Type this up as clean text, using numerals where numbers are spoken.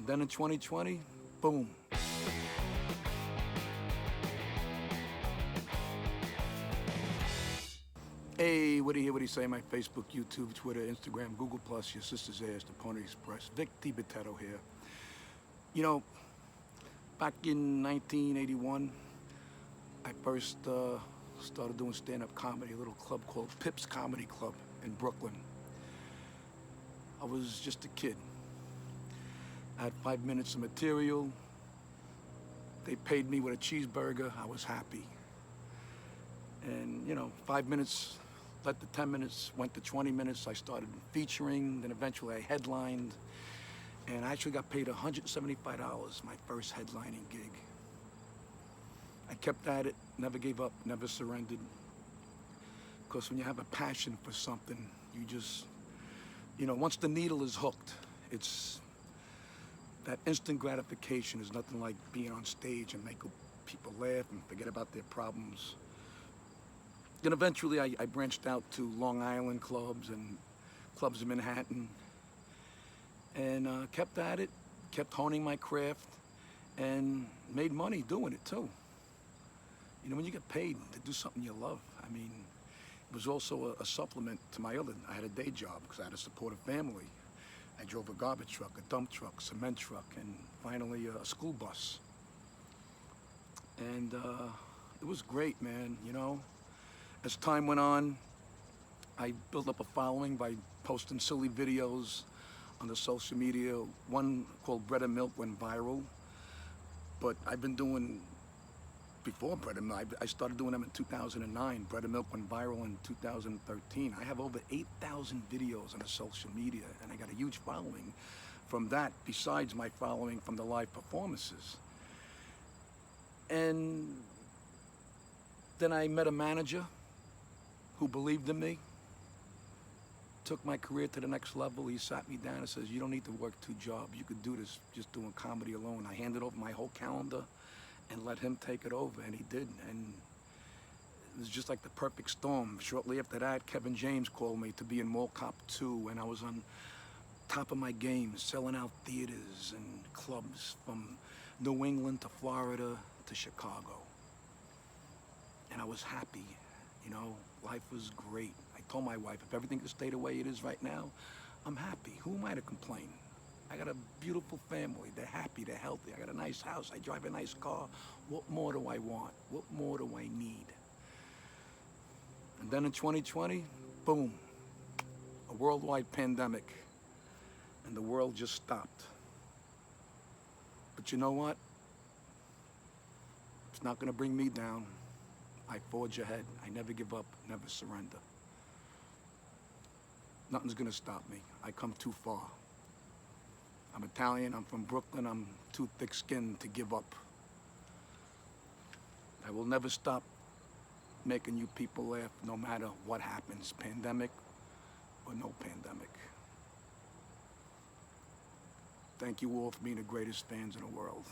then in 2020, boom. Hey, what do you say? My Facebook, YouTube, Twitter, Instagram, Google+, your sister's ass, the Pony Express. Vic Dibitetto here. You know, back in 1981, I first started doing stand-up comedy, a little club called Pip's Comedy Club in Brooklyn. I was just a kid. I had 5 minutes of material. They paid me with a cheeseburger. I was happy. And, 5 minutes led to 10 minutes, went to 20 minutes. I started featuring, then eventually I headlined. And I actually got paid $175 my first headlining gig. I kept at it, never gave up, never surrendered. Because when you have a passion for something, you just, once the needle is hooked, it's that instant gratification is nothing like being on stage and make people laugh and forget about their problems. Then eventually I branched out to Long Island clubs and clubs in Manhattan and kept at it, kept honing my craft and made money doing it too. When you get paid to do something you love, it was also a supplement to my other. I had a day job because I had to support a family. I drove a garbage truck, a dump truck, cement truck, and finally a school bus. And it was great, man, As time went on, I built up a following by posting silly videos on the social media. One called Bread and Milk went viral, but I've been doing, before Bread and Milk, I started doing them in 2009. Bread and Milk went viral in 2013. I have over 8,000 videos on the social media, and I got a huge following from that, besides my following from the live performances. And then I met a manager who believed in me, took my career to the next level. He sat me down and says, you don't need to work 2 jobs. You could do this just doing comedy alone. I handed over my whole calendar and let him take it over, and he did. And it was just like the perfect storm. Shortly after that, Kevin James called me to be in Mall Cop 2, and I was on top of my game, selling out theaters and clubs from New England to Florida to Chicago. And I was happy, life was great. I told my wife, if everything could stay the way it is right now, I'm happy. Who am I to complain? I got a beautiful family. They're happy, they're healthy. I got a nice house. I drive a nice car. What more do I want? What more do I need? And then in 2020, boom, a worldwide pandemic, and the world just stopped. But you know what? It's not gonna bring me down. I forge ahead. I never give up, never surrender. Nothing's gonna stop me. I come too far. I'm Italian, I'm from Brooklyn, I'm too thick-skinned to give up. I will never stop making you people laugh no matter what happens, pandemic or no pandemic. Thank you all for being the greatest fans in the world.